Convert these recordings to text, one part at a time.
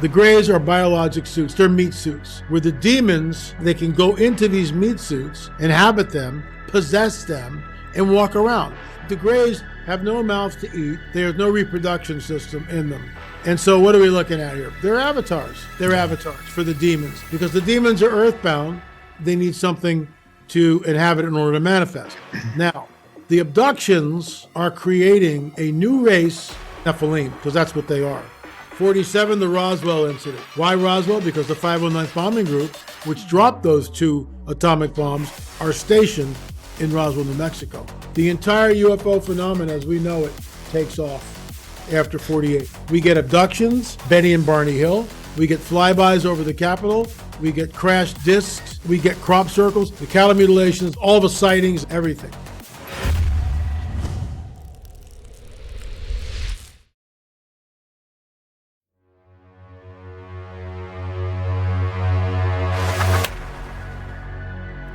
The grays are biologic suits. They're meat suits. Where the demons, they can go into these meat suits, inhabit them, possess them, and walk around. The grays have no mouth to eat. There's no reproduction system in them. And so what are we looking at here? They're avatars. They're avatars for the demons. Because the demons are earthbound, they need something to inhabit in order to manifest. Now, the abductions are creating a new race, Nephilim, because that's what they are. 47, the Roswell incident. Why Roswell? Because the 509th Bombing Group, which dropped those 2 atomic bombs, are stationed in Roswell, New Mexico. The entire UFO phenomenon, as we know it, takes off after 48. We get abductions, Betty and Barney Hill. We get flybys over the Capitol. We get crashed discs. We get crop circles, the cattle mutilations, all the sightings, everything.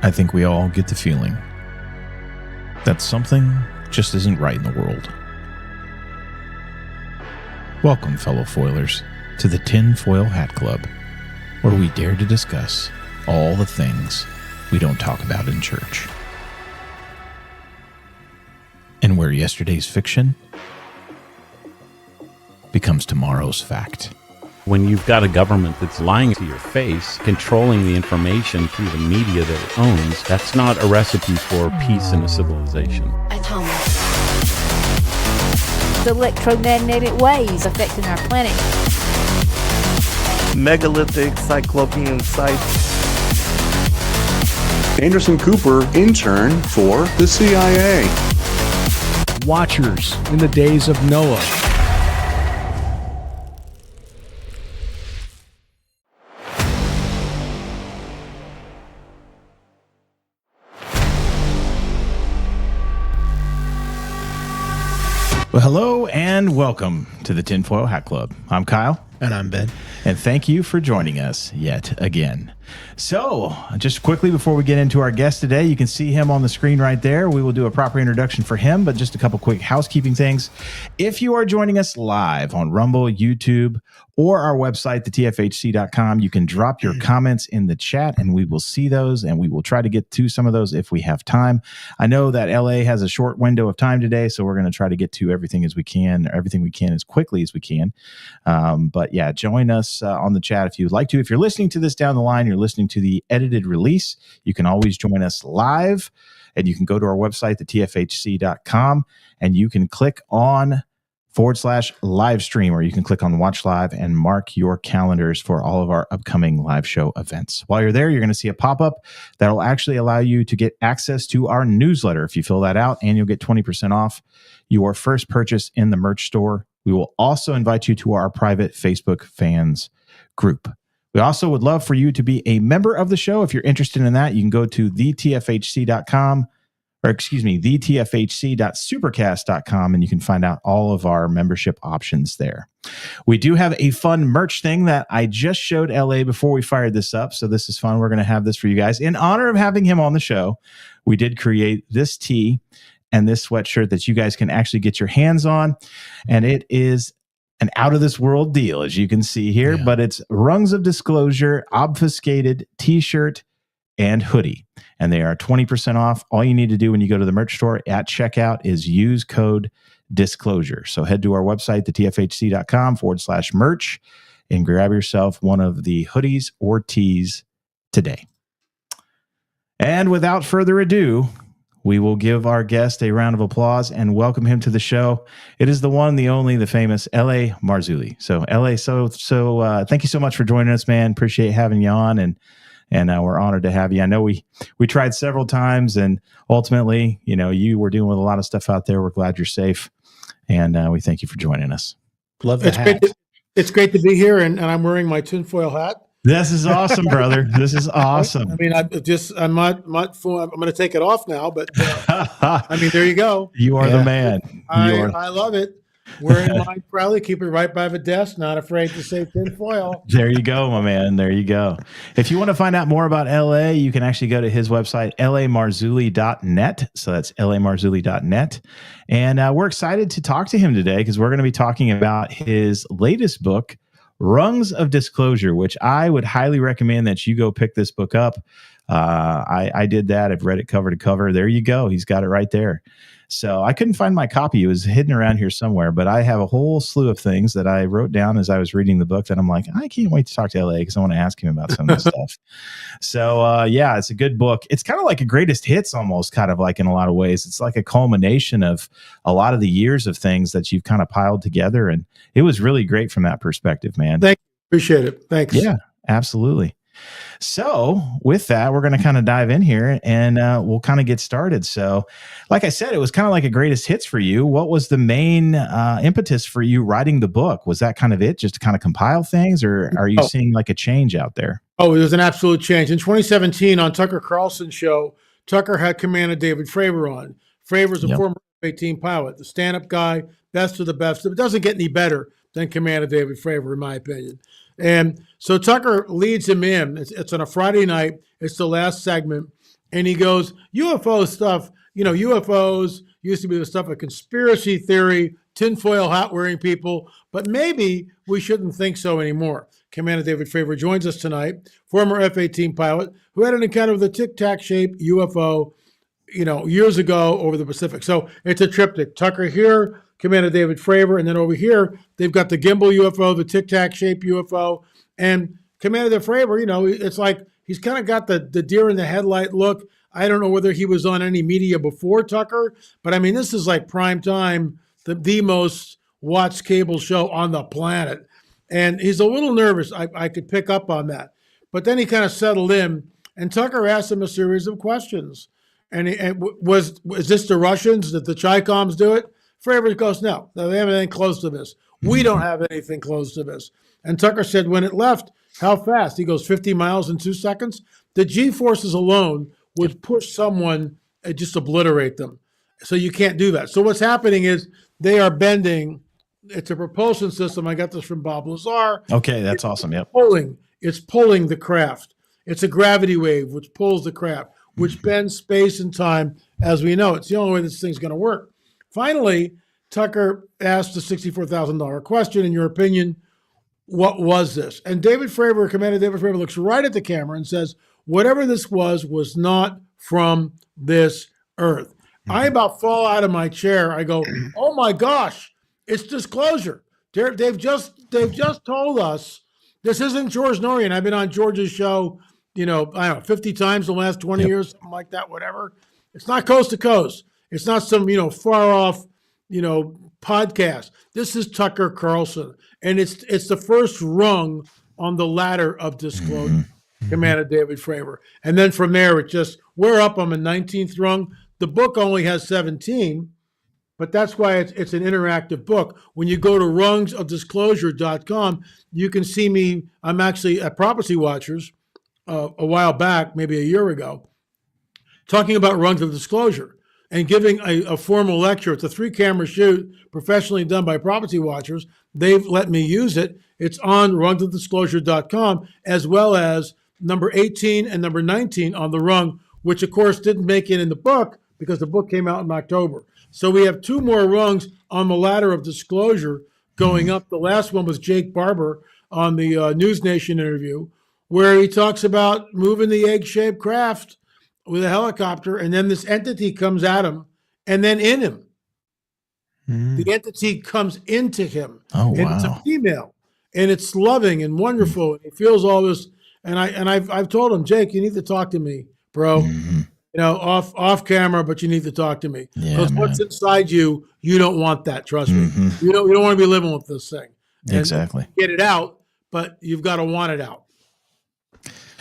I think we all get the feeling that something just isn't right in the world. Welcome, fellow foilers, to the Tinfoil Hat Club, where we dare to discuss all the things we don't talk about in church. And where yesterday's fiction becomes tomorrow's fact. When you've got a government that's lying to your face, controlling the information through the media that it owns, that's not a recipe for peace in a civilization. Atomic. The electromagnetic waves affecting our planet. Megalithic cyclopean sites. Anderson Cooper, intern for the CIA. Watchers in the days of Noah. Well, hello and welcome to the Tinfoil Hat Club. I'm Kyle. And I'm Ben. And thank you for joining us yet again. So, just quickly before we get into our guest today, you can see him on the screen right there. We will do a proper introduction for him, but just a couple quick housekeeping things. If you are joining us live on Rumble, YouTube, or our website, thetfhc.com, you can drop your comments in the chat and we will see those and we will try to get to some of those if we have time. I know that LA has a short window of time today, so we're going to try to get to everything we can as quickly as we can. But yeah, join us on the chat if you'd like to. If you're listening to this down the line, you're listening to the edited release, you can always join us live and you can go to our website, thetfhc.com, and you can click on /live stream, or you can click on watch live and mark your calendars for all of our upcoming live show events. While you're there, you're going to see a pop-up that will actually allow you to get access to our newsletter if you fill that out, and you'll get 20% off your first purchase in the merch store. We will also invite you to our private Facebook fans group. We also would love for you to be a member of the show. If you're interested in that, you can go to thetfhc.supercast.com, and you can find out all of our membership options there. We do have a fun merch thing that I just showed LA before we fired this up, so this is fun. We're going to have this for you guys. In honor of having him on the show, we did create this tee and this sweatshirt that you guys can actually get your hands on, and it is an out-of-this-world deal, as you can see here, but it's Rungs of Disclosure, obfuscated t-shirt, and hoodie. And they are 20% off. All you need to do when you go to the merch store at checkout is use code disclosure. So head to our website, thetfhc.com/merch, and grab yourself one of the hoodies or tees today. And without further ado, we will give our guest a round of applause and welcome him to the show. It is the one, the only, the famous L.A. Marzulli. So L.A., thank you so much for joining us, man. Appreciate having you on, and we're honored to have you. I know we tried several times, and ultimately, you were dealing with a lot of stuff out there. We're glad you're safe, and we thank you for joining us. Love the hat. It's great to be here, and I'm wearing my tinfoil hat. This is awesome, brother. This is awesome. I mean, I'm not full. I'm going to take it off now, but I mean, there you go. You are the man. I love it. Wearing mine proudly, keep it right by the desk, not afraid to say tinfoil. There you go, my man. There you go. If you want to find out more about LA, you can actually go to his website, lamarzulli.net. So that's lamarzulli.net. And we're excited to talk to him today because we're going to be talking about his latest book, Rungs of Disclosure, which I would highly recommend that you go pick this book up. I did that. I've read it cover to cover. There you go. He's got it right there. So I couldn't find my copy. It was hidden around here somewhere, but I have a whole slew of things that I wrote down as I was reading the book that I'm like, I can't wait to talk to LA because I want to ask him about some of this stuff. So yeah, it's a good book. It's kind of like a greatest hits almost, kind of like in a lot of ways. It's like a culmination of a lot of the years of things that you've kind of piled together. And it was really great from that perspective, man. Thank you. Appreciate it. Thanks. Yeah, absolutely. So with that, we're going to kind of dive in here and we'll kind of get started. So like I said, it was kind of like a greatest hits for you. What was the main impetus for you writing the book? Was that kind of it, just to kind of compile things, or are you seeing like a change out there? Oh, it was an absolute change. In 2017 on Tucker Carlson's show, Tucker had Commander David Fravor on. Fravor's a former F-18 pilot, the stand-up guy, best of the best. It doesn't get any better than Commander David Fravor, in my opinion. And so Tucker leads him in. It's on a Friday night. It's the last segment. And he goes, UFO stuff, UFOs used to be the stuff of conspiracy theory, tinfoil hat wearing people, but maybe we shouldn't think so anymore. Commander David Fravor joins us tonight, former F-18 pilot who had an encounter with a tic-tac shaped UFO, years ago over the Pacific. So it's a triptych. Tucker here, Commander David Fravor, and then over here, they've got the gimbal UFO, the tic-tac shaped UFO, and Commander Fravor, it's like he's kind of got the deer in the headlight look. I don't know whether he was on any media before Tucker, but I mean, this is like prime time, the most watched cable show on the planet. And he's a little nervous. I could pick up on that. But then he kind of settled in, and Tucker asked him a series of questions. And is this the Russians? Did the Chi-Coms do it? Fravor goes, no, they have anything close to this. We don't have anything close to this. And Tucker said, when it left, how fast? He goes, 50 miles in 2 seconds. The G-forces alone would push someone and just obliterate them. So you can't do that. So what's happening is they are bending. It's a propulsion system. I got this from Bob Lazar. Okay, that's awesome. Yep. It's pulling the craft. It's a gravity wave which pulls the craft, which bends space and time as we know. It's the only way this thing's going to work. Finally, Tucker asked the $64,000 question. In your opinion, what was this? And Commander David Fravor looks right at the camera and says, whatever this was not from this earth. I about fall out of my chair. I go, oh my gosh, it's disclosure. They've just told us this isn't George Norian. I've been on George's show, I don't know, 50 times in the last 20 years, something like that, whatever. It's not coast to coast. It's not some, far off, podcast. This is Tucker Carlson. And it's the first rung on the ladder of disclosure, Commander David Fravor. And then from there, we're up on the 19th rung. The book only has 17, but that's why it's an interactive book. When you go to rungsofdisclosure.com, you can see me. I'm actually at Prophecy Watchers a while back, maybe a year ago, talking about Rungs of Disclosure and giving a formal lecture. It's a 3-camera shoot professionally done by Prophecy Watchers. They've let me use it. It's on rungsofdisclosure.com, as well as number 18 and number 19 on the rung, which of course didn't make it in the book because the book came out in October. So we have 2 more rungs on the ladder of disclosure going up. The last one was Jake Barber on the News Nation interview, where he talks about moving the egg-shaped craft with a helicopter, and then this entity comes at him, and then in him. The entity comes into him. Oh, and it's a female, and it's loving and wonderful, and he feels all this. And I've told him, Jake, you need to talk to me, bro. Off camera, but you need to talk to me because what's inside you don't want that. Trust me, you don't want to be living with this thing. And exactly. Get it out, but you've got to want it out.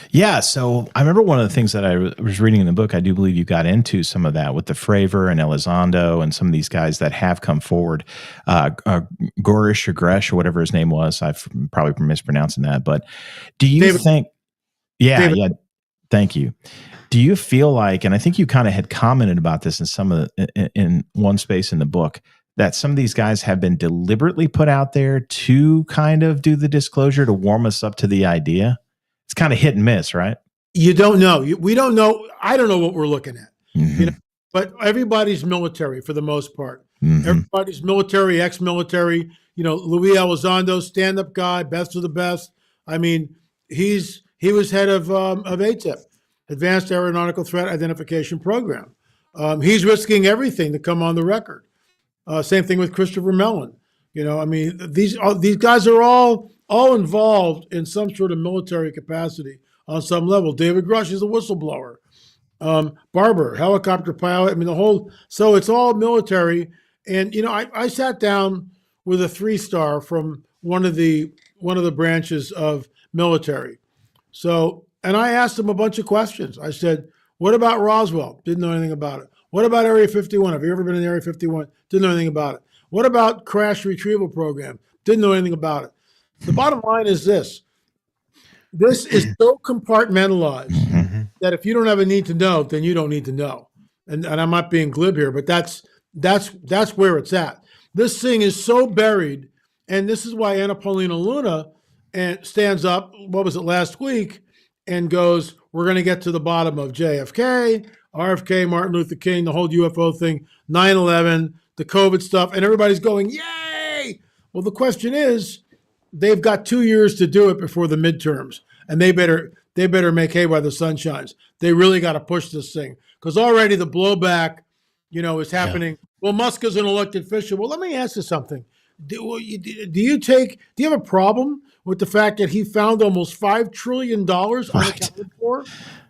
Yeah, so I remember one of the things that I was reading in the book, I do believe you got into some of that with the Fravor and Elizondo and some of these guys that have come forward, Gorish or Gresh or whatever his name was. I've probably mispronouncing that, but do you think, thank you. Do you feel like, and I think you kind of had commented about this in one space in the book, that some of these guys have been deliberately put out there to kind of do the disclosure to warm us up to the idea? It's kind of hit and miss, right? You don't know. We don't know. I don't know what we're looking at. But everybody's military for the most part. Everybody's military, ex-military. Luis Elizondo, stand-up guy, best of the best. I mean, he was head of ATIP, Advanced Aeronautical Threat Identification Program. He's risking everything to come on the record. Same thing with Christopher Mellon. I mean, these guys are all involved in some sort of military capacity on some level. David Grush is a whistleblower. Barber, helicopter pilot. I mean, so it's all military. And, I sat down with a 3-star from one of the branches of military. So, and I asked him a bunch of questions. I said, what about Roswell? Didn't know anything about it. What about Area 51? Have you ever been in Area 51? Didn't know anything about it. What about crash retrieval program? Didn't know anything about it. The bottom line is this. This is so compartmentalized that if you don't have a need to know, then you don't need to know. And I'm not being glib here, but that's where it's at. This thing is so buried, and this is why Anna Paulina Luna stands up, what was it, last week, and goes, we're going to get to the bottom of JFK, RFK, Martin Luther King, the whole UFO thing, 9/11, the COVID stuff, and everybody's going, yay! Well, the question is, they've got 2 years to do it before the midterms, and they better make hay while the sun shines. They really got to push this thing, because already the blowback, is happening. Yeah. Well, Musk is an elected official. Well, let me ask you something. Do you have a problem with the fact that he found almost $5 trillion unaccounted for?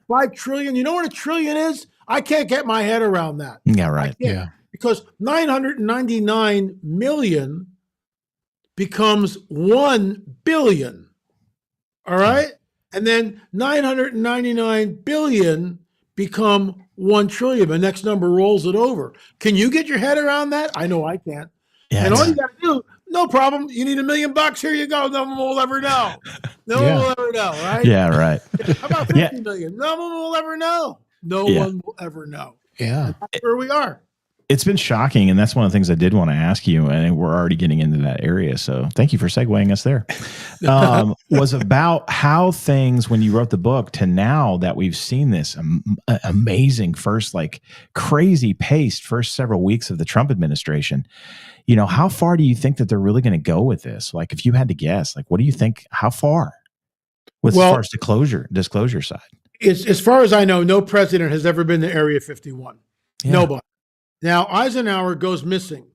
$5 trillion. You know what a trillion is? I can't get my head around that. Yeah, right. Yeah. Because 999 million becomes 1 billion. All right? And then 999 billion become 1 trillion. The next number rolls it over. Can you get your head around that? I know I can't. Yeah, and all you got to do, no problem. You need $1 million. Here you go. No one will ever know. No one will ever know, right? Yeah, right. How about 50 million? No one will ever know. No one will ever know. Yeah. And that's where we are. It's been shocking, and that's one of the things I did want to ask you, and we're already getting into that area, so thank you for segueing us there. Was about how things, when you wrote the book, to now that we've seen this amazing first, crazy paced first several weeks of the Trump administration, how far do you think that they're really going to go with this? Like, if you had to guess, what do you think, how far? As far as disclosure side? As far as I know, no president has ever been to Area 51. Yeah. Nobody. Now, Eisenhower goes missing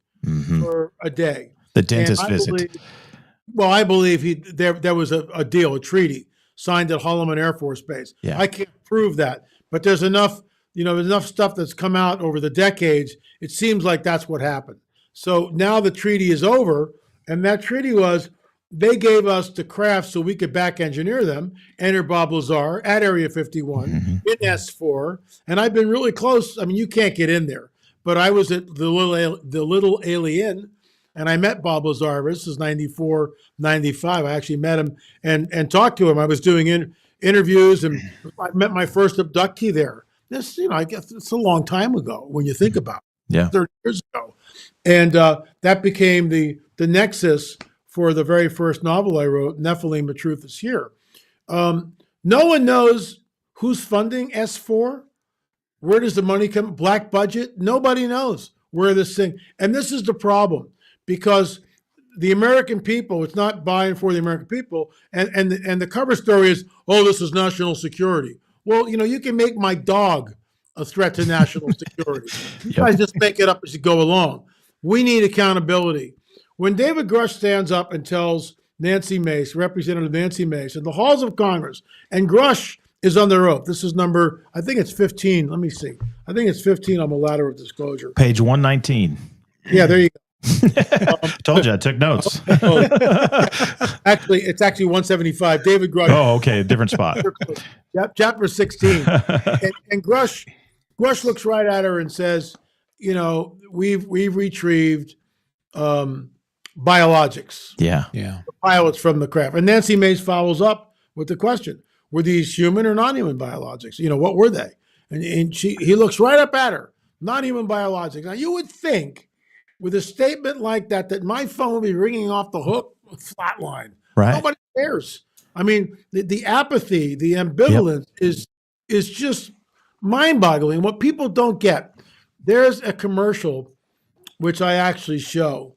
for a day. The dentist visit. I believe there was a deal, a treaty signed at Holloman Air Force Base. Yeah. I can't prove that, but there's enough stuff that's come out over the decades. It seems like that's what happened. So now the treaty is over, and that treaty was they gave us the craft so we could back engineer them, enter Bob Lazar at Area 51 in S4, and I've been really close. I mean, you can't get in there. But I was at the Little Alien, and I met Bob Lazar. This is 94, 95. I actually met him and talked to him. I was doing interviews, and I met my first abductee there. This, I guess it's a long time ago when you think about it. Yeah. 30 years ago. And that became the nexus for the very first novel I wrote, Nephilim, The Truth Is Here. No one knows who's funding S4. Where does the money come? Black budget? Nobody knows where this thing. And this is the problem, because the American people, it's not by and for the American people. And the cover story is, this is national security. Well, you can make my dog a threat to national security. You guys just make it up as you go along. We need accountability. When David Grush stands up and tells Nancy Mace, Representative Nancy Mace, in the halls of Congress, and Grush is under oath. This is number, I think it's 15. Let me see. I think it's 15 on the ladder of disclosure. Page 119. Yeah, there you go. Told you, I took notes. Actually, it's actually 175. David Grush. Oh, okay, different spot. Chapter 16. And Grush looks right at her and says, we've retrieved biologics. Yeah. The pilots from the craft. And Nancy Mace follows up with the question, were these human or non-human biologics? What were they? And he looks right up at her, non-human biologics. Now, you would think with a statement like that my phone would be ringing off the hook, flatline. Right. Nobody cares. I mean, the apathy, the ambivalence is just mind-boggling. What people don't get, there's a commercial which I actually show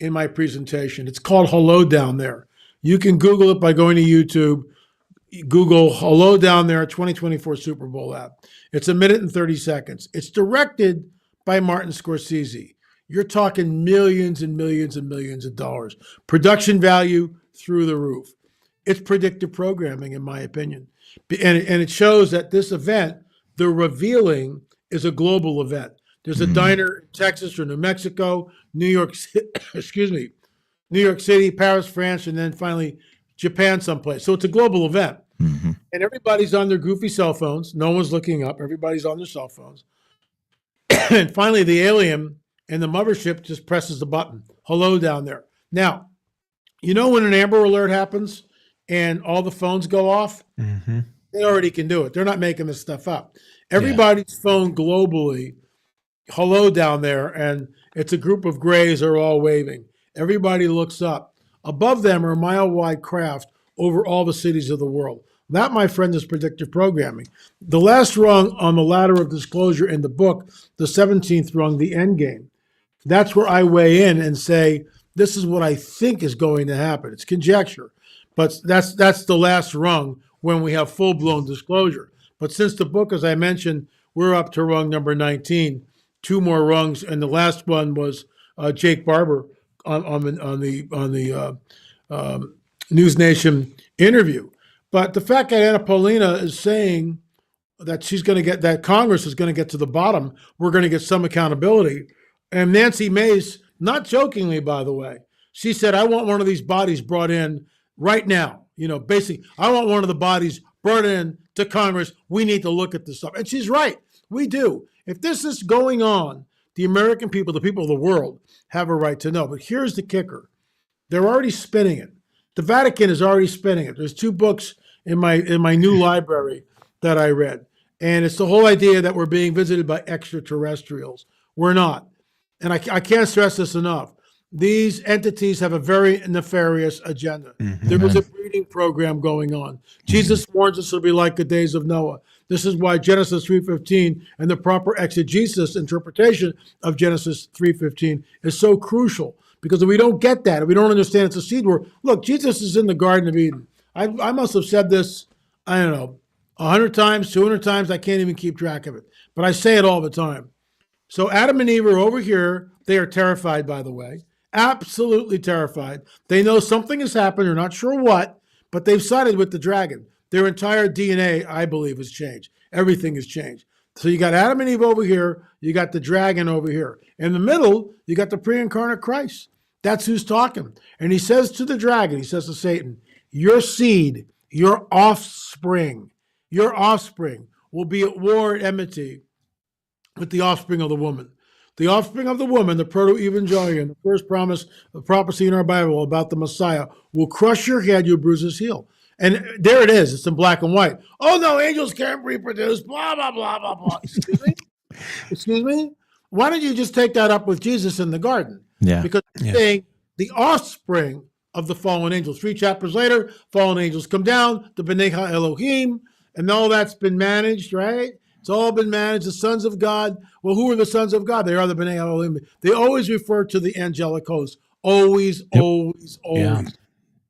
in my presentation. It's called Hello Down There. You can Google it by going to YouTube. Google Hello Down There 2024 Super Bowl app. It's 1 minute and 30 seconds. It's directed by Martin Scorsese. You're talking millions and millions and millions of dollars. Production value through the roof. It's predictive programming, in my opinion. And it shows that this event, the revealing, is a global event. There's a diner in Texas or New Mexico, New York, New York City, Paris, France, and then finally Japan someplace. So it's a global event. Mm-hmm. And everybody's on their goofy cell phones. No one's looking up. Everybody's on their cell phones. And finally, the alien in the mothership just presses the button. Hello down there. Now, you know when an Amber Alert happens and all the phones go off? Mm-hmm. They already can do it. They're not making this stuff up. Everybody's phone globally, hello down there, and it's a group of grays are all waving. Everybody looks up. Above them are mile-wide craft over all the cities of the world. That, my friend, is predictive programming. The last rung on the ladder of disclosure in the book, the 17th rung, the end game. That's where I weigh in and say, this is what I think is going to happen. It's conjecture, but that's the last rung when we have full-blown disclosure. But since the book, as I mentioned, we're up to rung number 19, 2 more rungs, and the last one was Jake Barber on the News Nation interview. But the fact that Anna Paulina is saying that she's going to get, that Congress is going to get to the bottom, we're going to get some accountability. And Nancy Mace, not jokingly, by the way, she said, I want one of these bodies brought in right now. You know, basically, I want one of the bodies brought in to Congress. We need to look at this stuff. And she's right. We do. If this is going on, the American people, the people of the world, have a right to know. But here's the kicker. They're already spinning it. The Vatican is already spinning it. There's 2 books in my new library that I read. And it's the whole idea that we're being visited by extraterrestrials. We're not. And I can't stress this enough. These entities have a very nefarious agenda. Mm-hmm. There is a breeding program going on. Jesus warns us it'll be like the days of Noah. This is why Genesis 3:15 and the proper exegesis interpretation of Genesis 3:15 is so crucial. Because if we don't get that, if we don't understand it's a seed word, look, Jesus is in the Garden of Eden. I must have said this, I don't know, 100 times, 200 times. I can't even keep track of it. But I say it all the time. So Adam and Eve are over here. They are terrified, by the way. Absolutely terrified. They know something has happened. They're not sure what, but they've sided with the dragon. Their entire DNA, I believe, has changed. Everything has changed. So you got Adam and Eve over here. You got the dragon over here. In the middle, you got the pre-incarnate Christ. That's who's talking. And he says to the dragon, he says to Satan, your seed, your offspring will be at war and enmity with the offspring of the woman. The offspring of the woman, the proto-evangelion, the first promise of prophecy in our Bible about the Messiah, will crush your head, you'll bruise his heel. And there it is. It's in black and white. Oh, no, angels can't reproduce, blah, blah, blah, blah, blah. Excuse me? Excuse me? Why don't you just take that up with Jesus in the garden? Yeah. Because he's saying the offspring of the fallen angels. 3 chapters later, fallen angels come down, the B'nai Elohim, and all that's been managed, right? It's all been managed. The sons of God. Well, who are the sons of God? They are the B'nai Elohim. They always refer to the angelic host. Always, always, always. Yeah.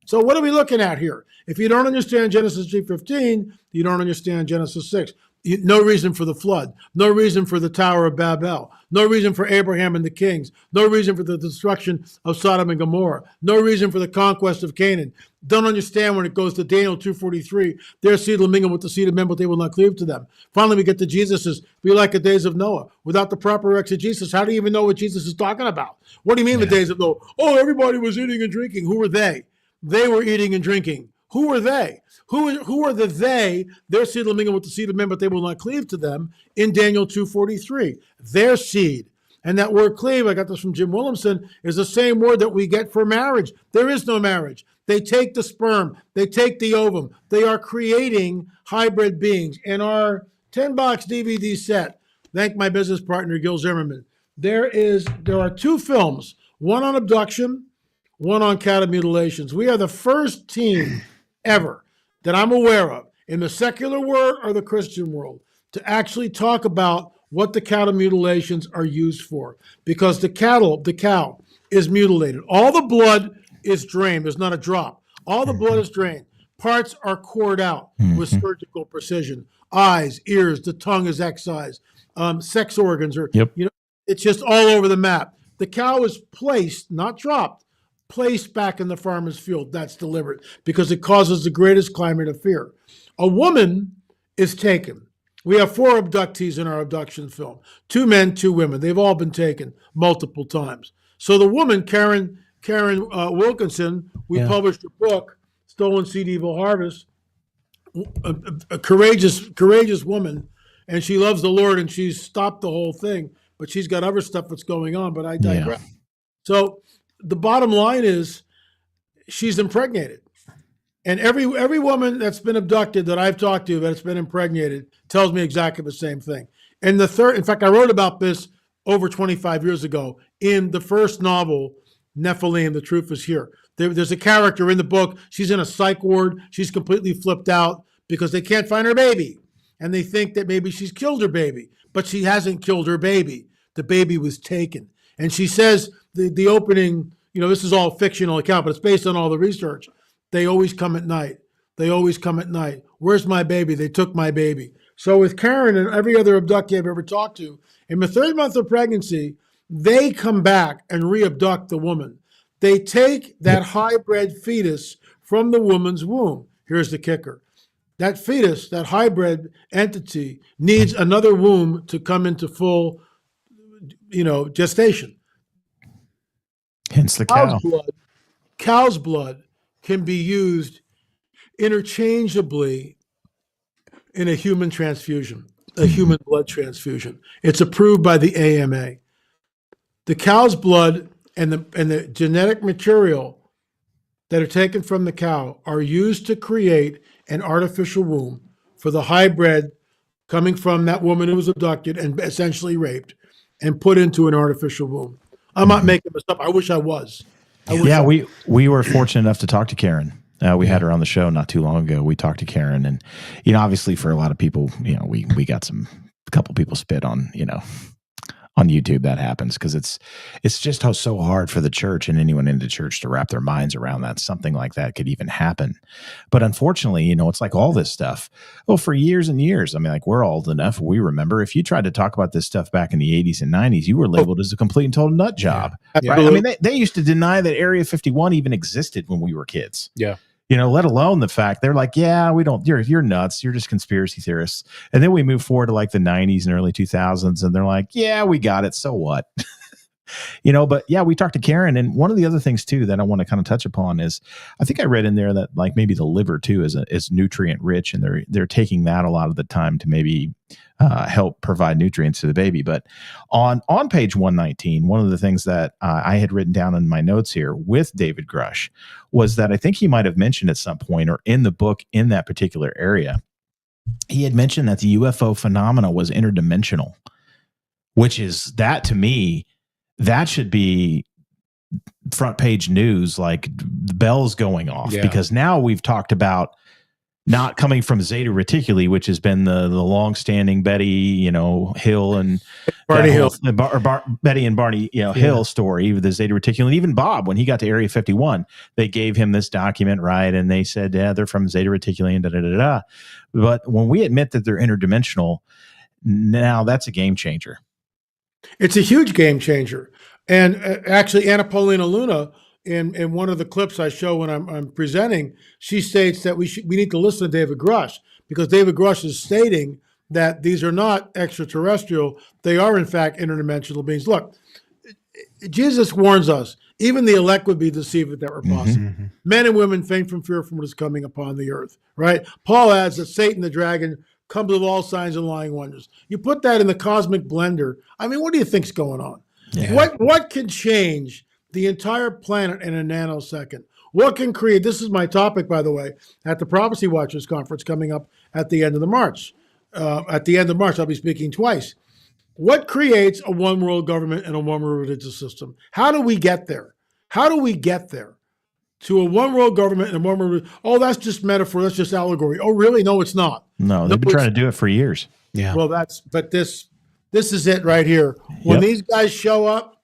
So what are we looking at here? If you don't understand Genesis 3:15, you don't understand Genesis 6. No reason for the flood. No reason for the Tower of Babel. No reason for Abraham and the kings. No reason for the destruction of Sodom and Gomorrah. No reason for the conquest of Canaan. Don't understand when it goes to Daniel 2:43. Their seed will mingle with the seed of men, but they will not cleave to them. Finally, we get to Jesus's, be like the days of Noah. Without the proper exegesis, how do you even know what Jesus is talking about? What do you mean the days of Noah? Oh, everybody was eating and drinking. Who were they? They were eating and drinking. Who are they? Who are the they? Their seed will mingle with the seed of men, but they will not cleave to them in Daniel 2:43. Their seed. And that word cleave, I got this from Jim Williamson, is the same word that we get for marriage. There is no marriage. They take the sperm. They take the ovum. They are creating hybrid beings. In our 10-box DVD set, thank my business partner, Gil Zimmerman, there are 2 films, one on abduction, one on cattle mutilations. We are the first team ever that I'm aware of in the secular world or the Christian world to actually talk about what the cattle mutilations are used for, because the cow is mutilated. All the blood is drained. There's not a drop. All the blood is drained. Parts are cored out with surgical precision. Eyes, ears, the tongue is excised. Sex organs are, it's just all over the map. The cow is placed, not dropped, placed back in the farmer's field. That's deliberate because it causes the greatest climate of fear. A woman is taken. We have 4 abductees in our abduction film. 2 men, 2 women. They've all been taken multiple times. So the woman, Karen Wilkinson, we published a book, Stolen Seed, Evil Harvest, a courageous woman, and she loves the Lord, and she's stopped the whole thing, but she's got other stuff that's going on, but I digress. Yeah. So the bottom line is she's impregnated. And every woman that's been abducted that I've talked to that's been impregnated tells me exactly the same thing. And in fact, I wrote about this over 25 years ago in the first novel, Nephilim, The Truth Is Here. There's a character in the book. She's in a psych ward. She's completely flipped out because they can't find her baby. And they think that maybe she's killed her baby, but she hasn't killed her baby. The baby was taken. And she says the opening, this is all fictional account, but it's based on all the research. They always come at night. They always come at night. Where's my baby? They took my baby. So with Karen and every other abductee I've ever talked to, in the 3rd month of pregnancy, they come back and re-abduct the woman. They take that hybrid fetus from the woman's womb. Here's the kicker. That fetus, that hybrid entity, needs another womb to come into full, gestation. Hence the cow. Cow's blood can be used interchangeably in a human transfusion, a human blood transfusion. It's approved by the AMA. The cow's blood and the genetic material that are taken from the cow are used to create an artificial womb for the hybrid coming from that woman who was abducted and essentially raped and put into an artificial womb. I'm not making this up. I wish I was. We were fortunate enough to talk to Karen. We had her on the show not too long ago. We talked to Karen, and obviously for a lot of people, we got a couple people spit on on YouTube. That happens because it's just so hard for the church and anyone in the church to wrap their minds around that something like that could even happen. But unfortunately, it's like all this stuff. Oh, for years and years. I mean, like we're old enough. We remember if you tried to talk about this stuff back in the 80s and 90s, you were labeled as a complete and total nut job. Yeah. Right? I mean, they used to deny that Area 51 even existed when we were kids. Yeah. Let alone the fact they're like, yeah, we don't, you're nuts. You're just conspiracy theorists. And then we move forward to like the 90s and early 2000s. And they're like, yeah, we got it. So what? But yeah, we talked to Karen. And one of the other things too, that I want to kind of touch upon is, I think I read in there that like maybe the liver too is nutrient rich, and they're taking that a lot of the time to maybe help provide nutrients to the baby. But on page 119, one of the things that I had written down in my notes here with David Grush was that I think he might have mentioned at some point, or in the book in that particular area, he had mentioned that the UFO phenomena was interdimensional, which is, that to me, that should be front page news, like the bells going off, because now we've talked about not coming from Zeta Reticuli, which has been the long-standing Betty, Hill and Barney Hill, Betty and Barney, Hill story, the Zeta Reticuli. And even Bob, when he got to Area 51, they gave him this document, right? And they said, yeah, they're from Zeta Reticuli and da-da-da-da. But when we admit that they're interdimensional, now that's a game changer. It's a huge game changer. And actually, Anna Paulina Luna, in one of the clips I show when I'm presenting, she states that we need to listen to David Grush, because David Grush is stating that these are not extraterrestrial. They are, in fact, interdimensional beings. Look, Jesus warns us, even the elect would be deceived if that were possible. Mm-hmm. Men and women faint from fear from what is coming upon the earth, right? Paul adds that Satan, the dragon, comes with all signs and lying wonders. You put that in the cosmic blender. I mean, what do you think's going on? Yeah. What can change the entire planet in a nanosecond? What can create, this is my topic, by the way, at the Prophecy Watchers Conference coming up at the end of March. At the end of March, I'll be speaking twice. What creates a one world government and a one world religious system? How do we get there? How do we get there to a one world government and a one world? Oh, that's just metaphor. That's just allegory. Oh, really? No, it's not. No, they've been trying to do it for years. Yeah. Well, but this This is it right here. When Yep. these guys show up,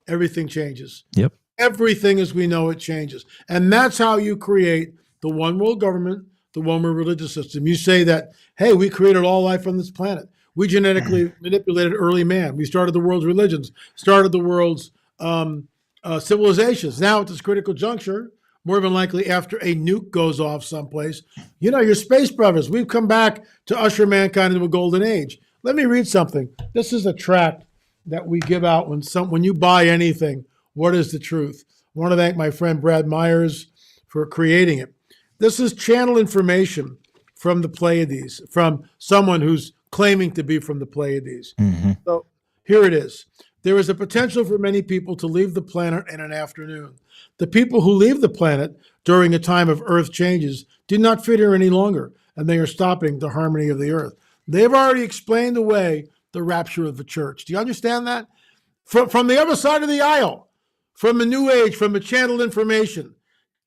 everything changes. Yep. Everything as we know it changes. And that's how you create the one world government, the one world religious system. You say that, hey, we created all life on this planet. We genetically manipulated early man. We started the world's religions, started the world's civilizations. Now at this critical juncture, more than likely after a nuke goes off someplace, your space brothers, we've come back to usher mankind into a golden age. Let me read something. This is a tract that we give out when you buy anything. What is the truth? I want to thank my friend Brad Myers for creating it. This is channel information from the Pleiades, from someone who's claiming to be from the Pleiades. Mm-hmm. So here it is. There is a potential for many people to leave the planet in an afternoon. The people who leave the planet during a time of Earth changes do not fit here any longer, and they are stopping the harmony of the Earth. They've already explained away the rapture of the church. Do you understand that? From the other side of the aisle, from the New Age, from the channeled information,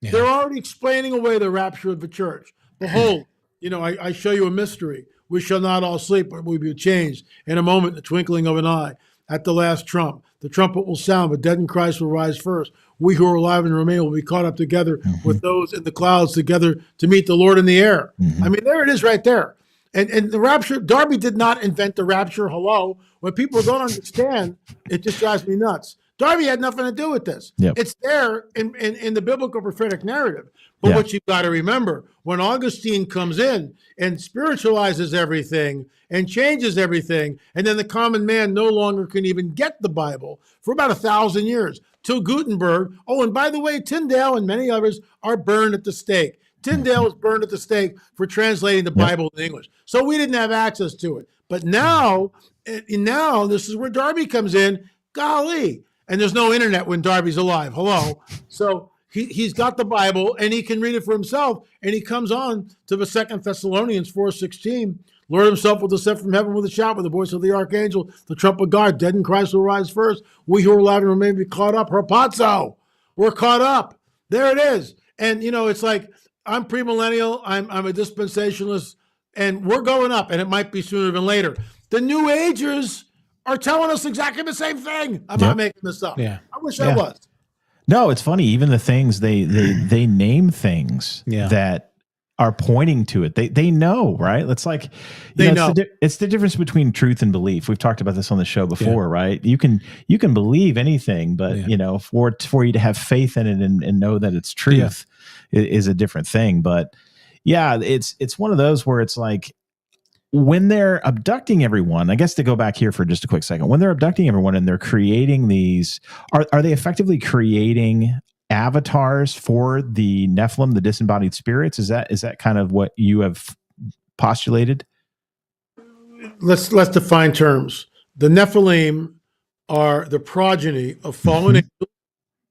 they're already explaining away the rapture of the church. Behold, I show you a mystery. We shall not all sleep, but we will be changed in a moment, in the twinkling of an eye. At the last trump, the trumpet will sound, but dead in Christ will rise first. We who are alive and remain will be caught up together with those in the clouds together to meet the Lord in the air. I mean, there it is right there. And the rapture, Darby did not invent the rapture. Hello. When people don't understand, it just drives me nuts. Darby had nothing to do with this. Yep. It's there in the biblical prophetic narrative. But what you've got to remember, when Augustine comes in and spiritualizes everything and changes everything, and then the common man no longer can even get the Bible for about 1,000 years, till Gutenberg. Oh, and by the way, Tyndale and many others are burned at the stake. Tyndale was burned at the stake for translating the Bible in English. So we didn't have access to it. But now this is where Darby comes in. Golly. And there's no internet when Darby's alive. Hello. So he's got the Bible and he can read it for himself. And he comes on to the 2 Thessalonians 4:16. Lord himself will descend from heaven with a shout, with the voice of the archangel, the trump of God. Dead in Christ will rise first. We who are alive and remain be caught up. Harpazo. We're caught up. There it is. And, it's like, I'm premillennial. I'm a dispensationalist. And we're going up. And it might be sooner than later. The New Agers are telling us exactly the same thing. I'm not making this up. Yeah. I wish I was. No, it's funny. Even the things they name things that are pointing to it. They know, right? It's like they know. It's the difference between truth and belief. We've talked about this on the show before, right? You can believe anything, but for you to have faith in it and know that it's truth is a different thing. But it's one of those where it's like, when they're abducting everyone, I guess to go back here for just a quick second, when they're abducting everyone and they're creating these, are they effectively creating avatars for the Nephilim, the disembodied spirits? Is that kind of what you have postulated? Let's define terms. The Nephilim are the progeny of fallen angels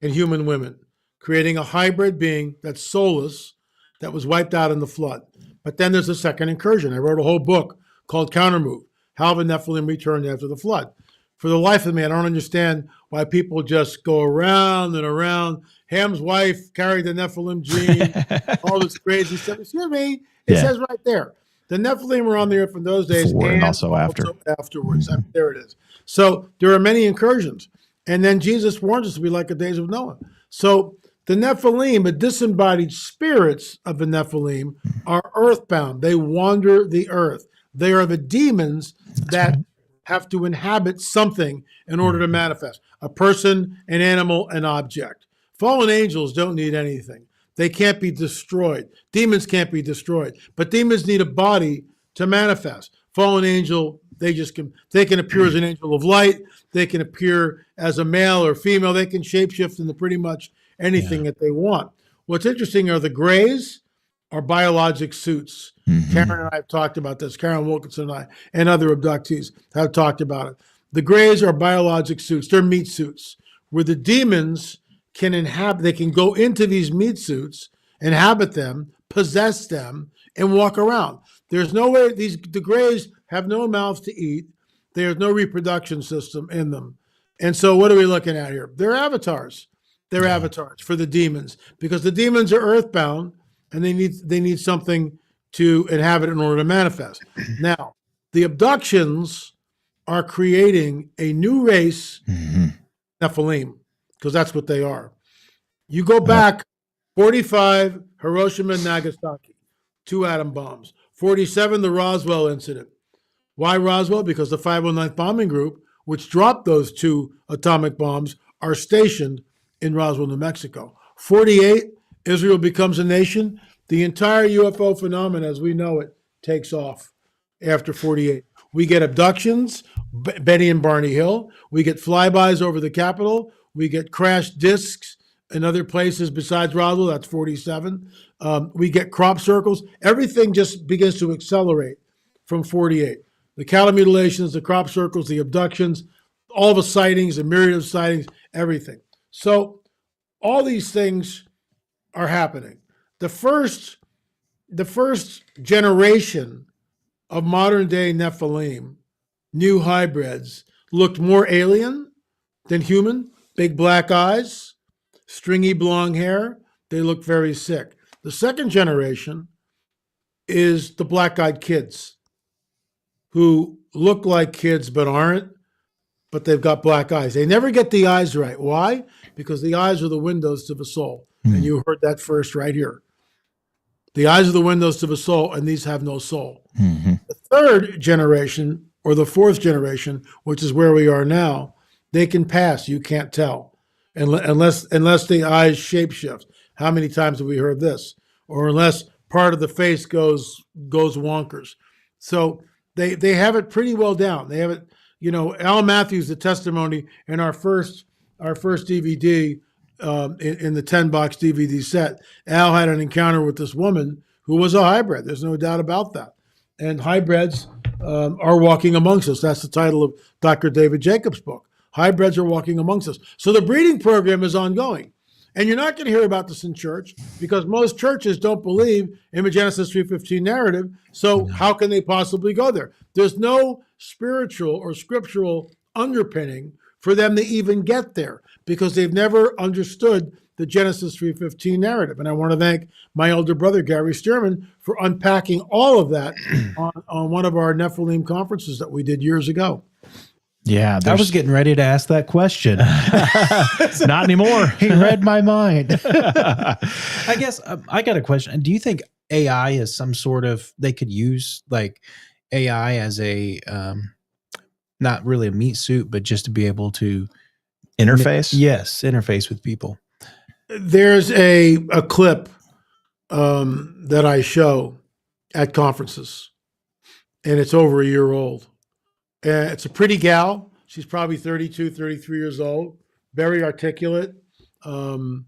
and human women, creating a hybrid being that's soulless, that was wiped out in the flood. But then there's a second incursion. I wrote a whole book called Countermove, How the Nephilim Returned After the Flood. For the life of me, I don't understand why people just go around and around. Ham's wife carried the Nephilim gene, all this crazy stuff. Excuse me, it says right there. The Nephilim were on the earth in those days and also afterwards. I mean, there it is. So there are many incursions. And then Jesus warns us to be like the days of Noah. So the Nephilim, the disembodied spirits of the Nephilim, are earthbound. They wander the earth. They are the demons that have to inhabit something in order to manifest. A person, an animal, an object. Fallen angels don't need anything. They can't be destroyed. Demons can't be destroyed. But demons need a body to manifest. Fallen angel, they can appear as an angel of light. They can appear as a male or female. They can shapeshift into pretty much anything that they want. What's interesting are the grays are biologic suits. Karen and I have talked about this. Karen Wilkinson and I and other abductees have talked about it. The grays are biologic suits. They're meat suits where the demons can inhabit. They can go into these meat suits, inhabit them, possess them, and walk around. There's no way the grays have no mouths to eat. There's no reproduction system in them. And so what are we looking at here? They're avatars. They're avatars for the demons because the demons are earthbound and they need something to inhabit in order to manifest. Now, the abductions are creating a new race, Nephilim, because that's what they are. You go back 45, Hiroshima and Nagasaki, 2 atom bombs. 47, the Roswell incident. Why Roswell? Because the 509th Bombing Group, which dropped those 2 atomic bombs, are stationed in Roswell, New Mexico. 48, Israel becomes a nation. The entire UFO phenomenon, as we know it, takes off after 48. We get abductions, Betty and Barney Hill. We get flybys over the Capitol. We get crashed discs in other places besides Roswell. That's 47. We get crop circles. Everything just begins to accelerate from 48. The cattle mutilations, the crop circles, the abductions, all the sightings, the myriad of sightings, everything. So all these things are happening. The first generation of modern day Nephilim, new hybrids, looked more alien than human. Big black eyes, stringy blonde hair. They look very sick. The second generation is the black-eyed kids who look like kids but aren't, but they've got black eyes. They never get the eyes right. Why? Because the eyes are the windows to the soul. And you heard that first right here. The eyes are the windows to the soul, and these have no soul. The third generation, or the fourth generation, which is where we are now, they can pass. You can't tell. Unless the eyes shapeshift. How many times have we heard this? Or unless part of the face goes wonkers. So they have it pretty well down. They have it, Al Matthews, the testimony in our first DVD, in the 10-box DVD set, Al had an encounter with this woman who was a hybrid. There's no doubt about that. And hybrids are walking amongst us. That's the title of Dr. David Jacobs' book. Hybrids are walking amongst us. So the breeding program is ongoing. And you're not going to hear about this in church because most churches don't believe in the Genesis 3:15 narrative. So how can they possibly go there? There's no spiritual or scriptural underpinning for them to even get there because they've never understood the Genesis 3:15 narrative. And I want to thank my elder brother, Gary Stearman, for unpacking all of that on one of our Nephilim conferences that we did years ago. Yeah, I was getting ready to ask that question. Not anymore. He read my mind. I guess I got a question. Do you think AI is some sort of, they could use like AI as a, not really a meat suit, but just to be able to Interface? Yes, interface with people. There's a clip that I show at conferences, and it's over a year old. It's a pretty gal. She's probably 32, 33 years old, very articulate. And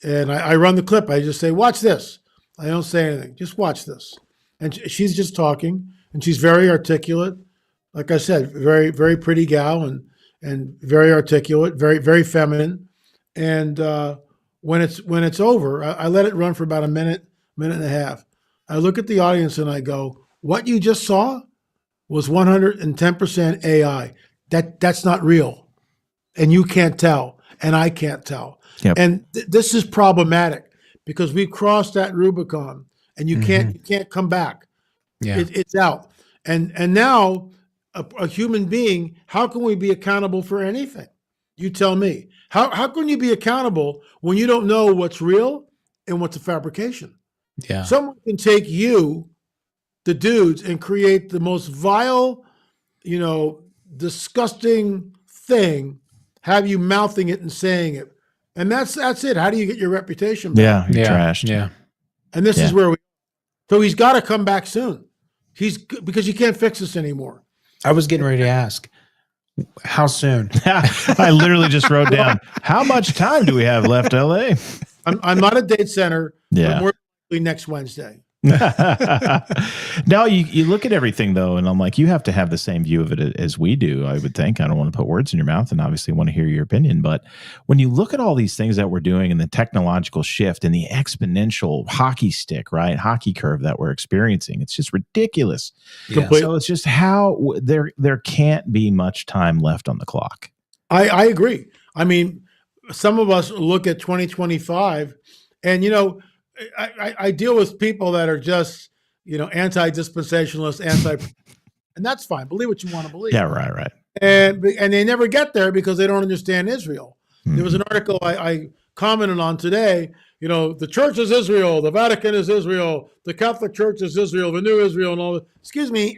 I run the clip. I just say, watch this. I don't say anything. Just watch this. And she's just talking, and she's very articulate. Like I said, very, very pretty gal and very articulate, very, very feminine. And when it's over, I let it run for about a minute and a half. I look at the audience and I go, what you just saw was 110% AI. That's not real. And you can't tell. And I can't tell. Yep. And this is problematic because we've crossed that Rubicon and you can't come back. Yeah. It's out. And now a human being, how can we be accountable for anything? You tell me. How can you be accountable when you don't know what's real and what's a fabrication? Yeah. Someone can take you, the dudes, and create the most vile, disgusting thing, have you mouthing it and saying it. And that's it. How do you get your reputation back? Yeah, you're trashed. Yeah. And this is where so he's got to come back soon. Because you can't fix this anymore. I was getting ready to ask, how soon? I literally just wrote down, how much time do we have left, LA? I'm not a date center, Yeah. but more likely next Wednesday. Now you look at everything though, and I'm like, you have to have the same view of it as we do. I would think. I don't want to put words in your mouth, and obviously want to hear your opinion. But when you look at all these things that we're doing, and the technological shift, and the exponential hockey stick, right, hockey curve that we're experiencing, it's just ridiculous. Yeah. So it's just how there can't be much time left on the clock. I agree. I mean, some of us look at 2025, and I deal with people that are just anti-dispensationalists, And that's fine. Believe what you want to believe. Yeah, right. And they never get there because they don't understand Israel. There was an article I commented on today. The church is Israel, the Vatican is Israel, the Catholic Church is Israel, the new Israel, and all that. Excuse me.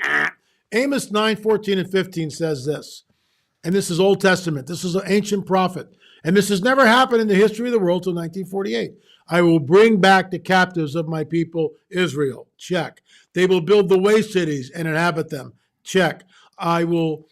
Amos 9:14 and 15 says this, and this is Old Testament. This is an ancient prophet, and this has never happened in the history of the world till 1948. I will bring back the captives of my people, Israel. Check. They will build the waste cities and inhabit them. Check. They will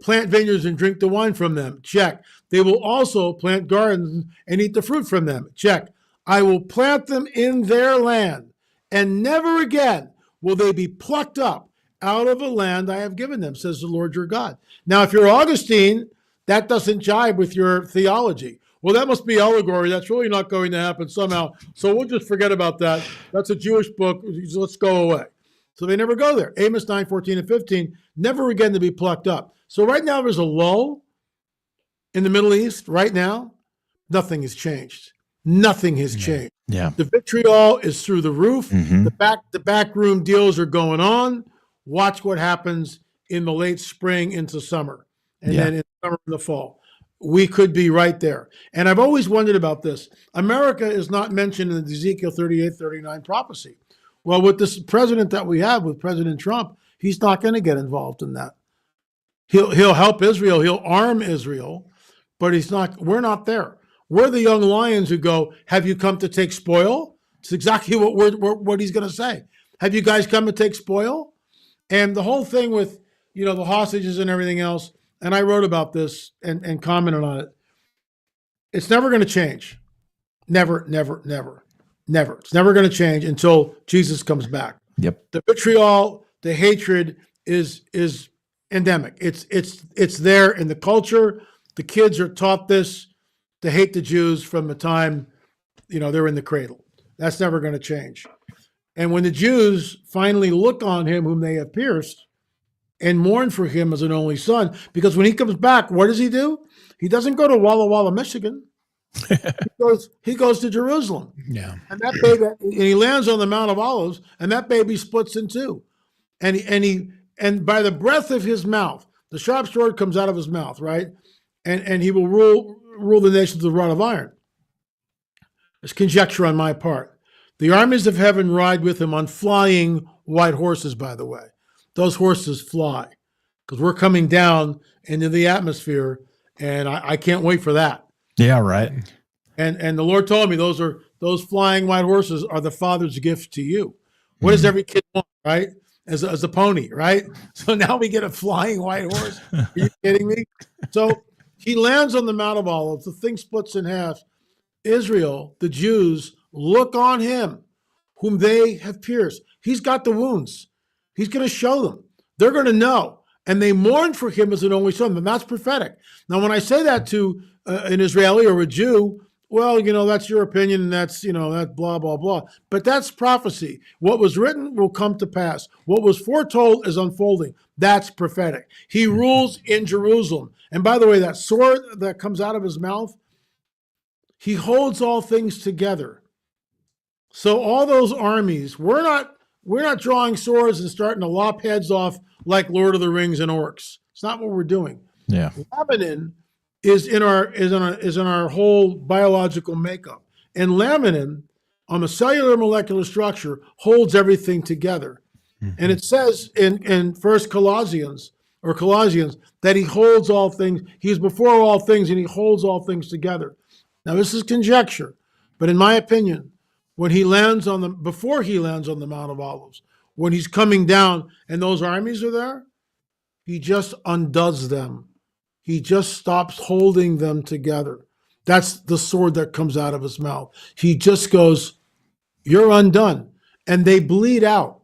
plant vineyards and drink the wine from them. Check. They will also plant gardens and eat the fruit from them. Check. I will plant them in their land, and never again will they be plucked up out of the land I have given them, says the Lord your God. Now, if you're Augustine, that doesn't jibe with your theology. Well, that must be allegory. That's really not going to happen somehow. So we'll just forget about that. That's a Jewish book. Let's go away. So they never go there. Amos 9:14 and 15, never again to be plucked up. So right now there's a lull in the Middle East. Right now, nothing has changed. Nothing has changed. Yeah. The vitriol is through the roof. Mhm. The backroom deals are going on. Watch what happens in the late spring into summer, and then in summer and the fall. We could be right there. And I've always wondered about this. America is not mentioned in the Ezekiel 38-39 prophecy. Well, with this president that we have, with President Trump, he's not going to get involved in that. He'll help Israel. He'll arm Israel, but we're not there. We're the young lions who go, have you come to take spoil? It's exactly what he's going to say. Have you guys come to take spoil? And the whole thing with, the hostages and everything else, and I wrote about this and commented on it. It's never going to change. Never, never, never, never. It's never going to change until Jesus comes back. Yep. The vitriol, the hatred is endemic. It's there in the culture. The kids are taught this to hate the Jews from the time, they're in the cradle. That's never going to change. And when the Jews finally look on him whom they have pierced and mourn for him as an only son, because when he comes back, what does he do? He doesn't go to Walla Walla, Michigan. He goes to Jerusalem. Yeah. And that baby, and he lands on the Mount of Olives, and that baby splits in two. And by the breath of his mouth, the sharp sword comes out of his mouth, right? And he will rule the nations with a rod of iron. It's conjecture on my part. The armies of heaven ride with him on flying white horses, by the way. Those horses fly because we're coming down into the atmosphere, and I can't wait for that. Yeah, right. And the Lord told me those flying white horses are the Father's gift to you. What does every kid want, right? As a pony, right? So now we get a flying white horse. Are you kidding me? So he lands on the Mount of Olives. The thing splits in half. Israel, the Jews, look on him whom they have pierced. He's got the wounds. He's going to show them. They're going to know. And they mourn for him as an only son. And that's prophetic. Now, when I say that to an Israeli or a Jew, well, that's your opinion, and that's, that blah, blah, blah. But that's prophecy. What was written will come to pass. What was foretold is unfolding. That's prophetic. He rules in Jerusalem. And by the way, that sword that comes out of his mouth, he holds all things together. So all those armies, we're not drawing swords and starting to lop heads off like Lord of the Rings and orcs. It's not what we're doing. Yeah. Laminin is in our whole biological makeup. And laminin on a cellular molecular structure holds everything together. Mm-hmm. And it says in First Colossians that he holds all things. He is before all things, and he holds all things together. Now, this is conjecture, but in my opinion, before he lands on the Mount of Olives, when he's coming down and those armies are there, he just undoes them. He just stops holding them together. That's the sword that comes out of his mouth. He just goes, you're undone. And they bleed out.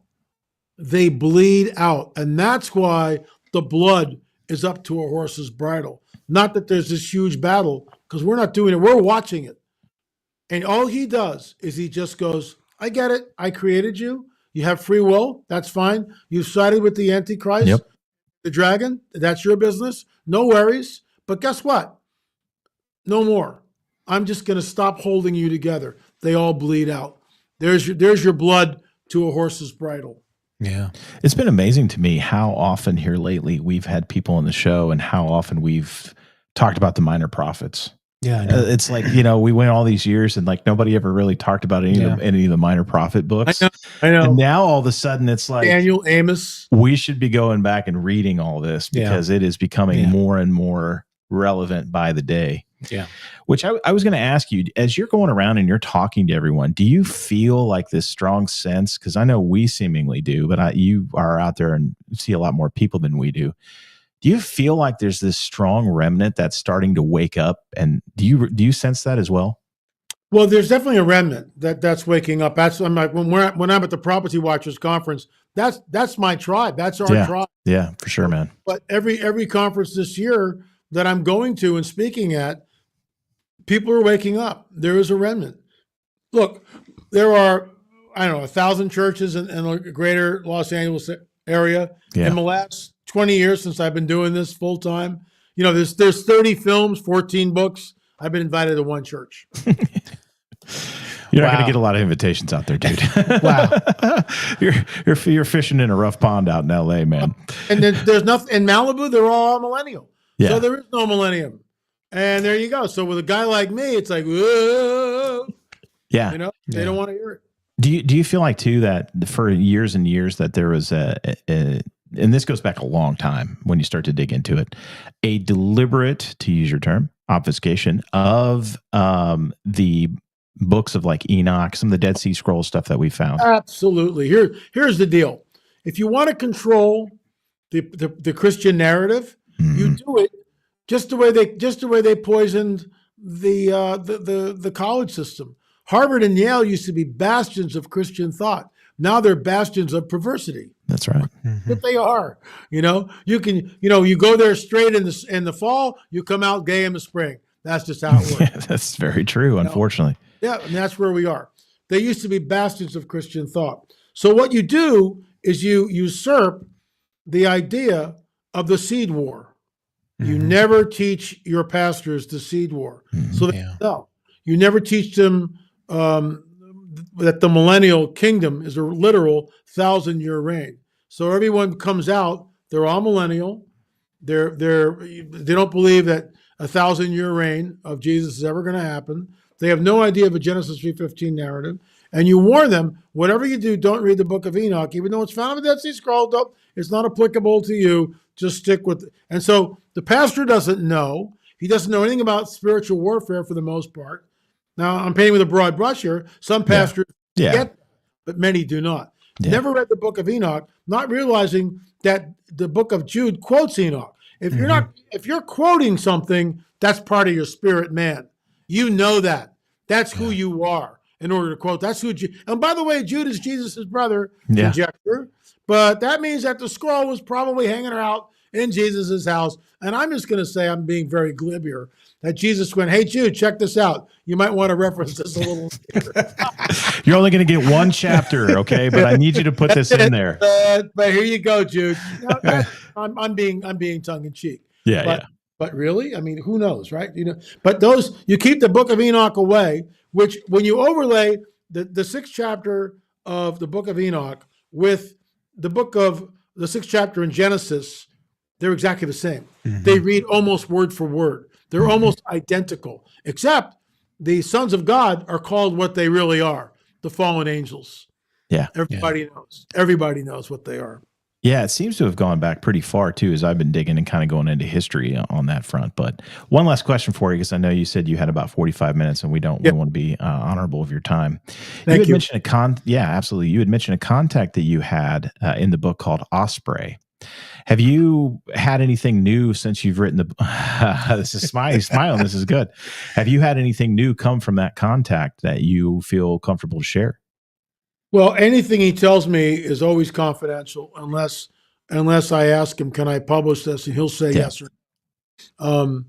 They bleed out. And that's why the blood is up to a horse's bridle. Not that there's this huge battle, because we're not doing it. We're watching it. And all he does is he just goes, I get it. I created you. You have free will. That's fine. You sided with the Antichrist, Yep. the dragon. That's your business. No worries. But guess what? No more. I'm just going to stop holding you together. They all bleed out. There's your blood to a horse's bridle. Yeah. It's been amazing to me how often here lately we've had people on the show and how often we've talked about the minor prophets. Yeah. I know. It's like, we went all these years and like nobody ever really talked about any of the minor prophet books. I know. And now all of a sudden it's like Daniel, Amos. we should be going back and reading all this because it is becoming more and more relevant by the day. Yeah. Which I was going to ask you, as you're going around and you're talking to everyone, do you feel like this strong sense? Because I know we seemingly do, but you are out there and see a lot more people than we do. Do you feel like there's this strong remnant that's starting to wake up? And do you sense that as well? Well, there's definitely a remnant that's waking up. I'm like when I'm at the Prophecy Watchers conference. That's my tribe. That's our tribe. Yeah, for sure, man. But every conference this year that I'm going to and speaking at, people are waking up. There is a remnant. Look, there are 1,000 churches in the greater Los Angeles area. Yeah. In the last 20 years since I've been doing this full time, there's 30 films, 14 books. I've been invited to one church. You're not going to get a lot of invitations out there, dude. Wow. You're fishing in a rough pond out in LA, man. And then there's nothing in Malibu. They're all millennial. Yeah. So there is no millennium. And there you go. So with a guy like me, it's like, whoa. Yeah. They don't want to hear it. Do you feel like too that for years and years that there was and this goes back a long time when you start to dig into it, a deliberate, to use your term, obfuscation of the books of like Enoch, some of the Dead Sea Scrolls stuff that we found? Absolutely. Here's the deal. If you want to control the Christian narrative, you do it just the way they poisoned the college system. Harvard and Yale used to be bastions of Christian thought. Now they're bastions of perversity. That's right. But they are. You go there straight in the fall, you come out gay in the spring. That's just how it works. Yeah, that's very true, unfortunately. Yeah, and that's where we are. They used to be bastions of Christian thought. So what you do is you usurp the idea of the seed war. You never teach your pastors the seed war. So they know. You never teach them that the millennial kingdom is a literal 1,000-year reign. So everyone comes out, they're all millennial. They don't believe that a 1,000-year reign of Jesus is ever going to happen. They have no idea of a Genesis 3:15 narrative. And you warn them, whatever you do, don't read the book of Enoch, even though it's found in the Dead Sea Scrolls. It's not applicable to you. Just stick with it. And so the pastor doesn't know. He doesn't know anything about spiritual warfare for the most part. Now, I'm painting with a broad brush here. Some pastors get that, but many do not. Yeah. Never read the book of Enoch, not realizing that the book of Jude quotes Enoch. If you're quoting something, that's part of your spirit man. You know that. That's who you are in order to quote. That's who. And by the way, Jude is Jesus' brother, conjecture. But that means that the scroll was probably hanging out in Jesus' house. And I'm just going to say, I'm being very glib here, that Jesus went, hey, Jude, check this out. You might want to reference this a little later. You're only going to get one chapter, okay? But I need you to put this in there. But here you go, Jude. I'm being tongue in cheek. But really, I mean, who knows, right? But you keep the book of Enoch away, which when you overlay the 6th chapter of the book of Enoch with the 6th chapter in Genesis, they're exactly the same. They read almost word for word. They're almost identical, except the sons of God are called what they really are, the fallen angels. Yeah. Everybody knows what they are. Yeah, it seems to have gone back pretty far, too, as I've been digging and kind of going into history on that front. But one last question for you, because I know you said you had about 45 minutes, and we want to be honorable of your time. Thank you. Mentioned absolutely. You had mentioned a contact that you had in the book called Osprey. Have you had anything new since you've written the this is smiling. This is good. Have you had anything new come from that contact that you feel comfortable to share? Well, anything he tells me is always confidential unless I ask him, can I publish this? And he'll say yes or no.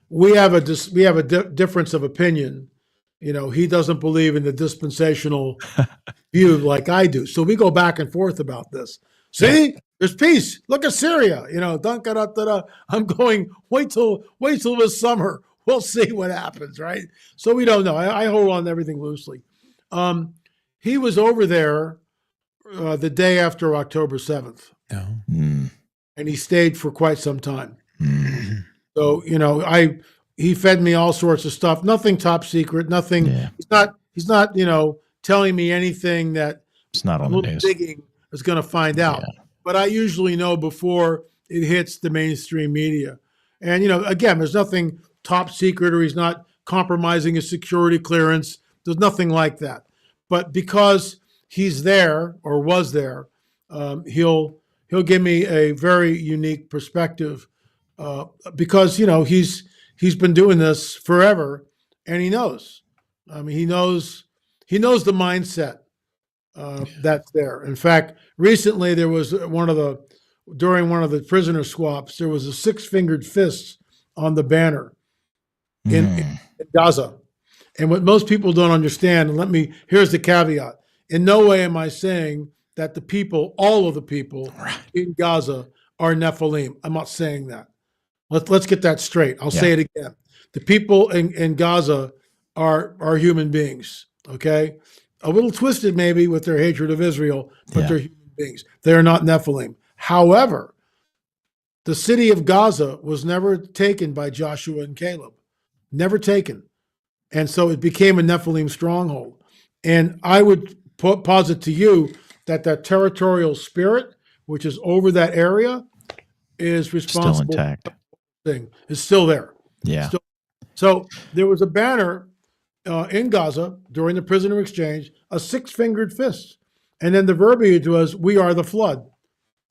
We have a difference of opinion. He doesn't believe in the dispensational view like I do. So we go back and forth about this. See, there's peace. Look at Syria. I'm going, wait till this summer. We'll see what happens, right? So we don't know. I hold on to everything loosely. He was over there the day after October 7th. Oh. Mm. And he stayed for quite some time. Mm. So, he fed me all sorts of stuff, nothing top secret, nothing. Yeah. He's not, telling me anything that It's not a on the little news. digging is going to find out. Yeah. But I usually know before it hits the mainstream media. And, again, there's nothing top secret, or he's not compromising his security clearance. There's nothing like that. But because he's there or was there, he'll give me a very unique perspective because, he's been doing this forever, and he knows. I mean, he knows the mindset that's there. In fact, recently there was during one of the prisoner swaps, there was a 6-fingered fist on the banner in Gaza. And what most people don't understand, and here's the caveat. In no way am I saying that all of the people in Gaza are Nephilim. I'm not saying that. Let's get that straight. I'll say it again. The people in Gaza are human beings, okay? A little twisted maybe with their hatred of Israel, but they're human beings. They are not Nephilim. However, the city of Gaza was never taken by Joshua and Caleb. Never taken. And so it became a Nephilim stronghold. And I would posit to you that territorial spirit, which is over that area, is responsible. Still intact. Is still there. Yeah. So there was a banner in Gaza during the prisoner exchange, a 6-fingered fist. And then the verbiage was, "We are the flood."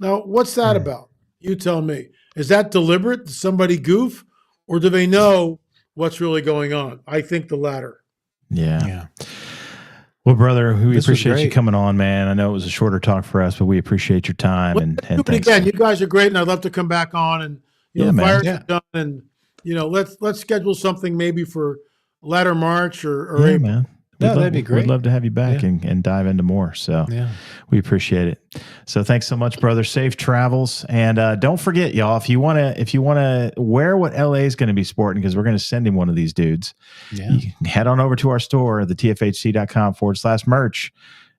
Now, what's that about? You tell me. Is that deliberate? Did somebody goof? Or do they know what's really going on? I think the latter. Yeah. Well, brother, we This was appreciate you great. coming on, man. I know it was a shorter talk for us, but we appreciate your time. And Do it thanks. again. You guys are great, and I'd love to come back on. And Yeah, man. fires Yeah. are done, and let's schedule something maybe for latter March or Yeah, April. man. No, that'd be great. We'd love to have you back Yeah. and dive into more. So Yeah. we appreciate it. So thanks so much, brother. Safe travels. And don't forget, y'all, if you want to wear what LA is going to be sporting, because we're going to send him one of these dudes, Yeah. you can head on over to our store, thetfhc.com/merch,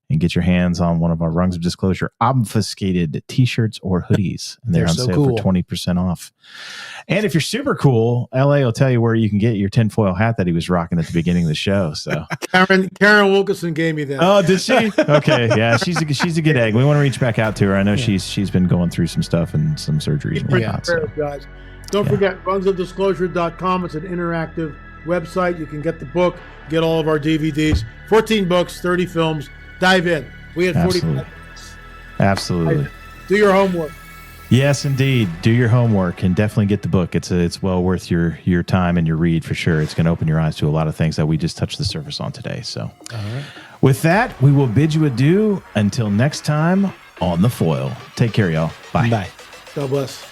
and get your hands on one of our Rungs of Disclosure obfuscated t-shirts or hoodies. And they're They're on so sale cool. for 20% off. And if you're super cool, LA will tell you where you can get your tinfoil hat that he was rocking at the beginning of the show. So Karen Wilkinson gave me that. oh, did she? Okay. Yeah. She's a good egg. We want to reach back out to her. I know she's been going through some stuff and some surgeries and Pretty whatnot. So. prepared, guys. Don't forget rungsofdisclosure.com. It's an interactive website. You can get the book, get all of our DVDs. 14 books, 30 films. Dive in. We had 45 minutes. Absolutely. Do your homework. Yes, indeed. Do your homework and definitely get the book. It's well worth your time and your read for sure. It's going to open your eyes to a lot of things that we just touched the surface on today. So, All right. with that, we will bid you adieu until next time on The Foil. Take care, y'all. Bye. Bye. God bless.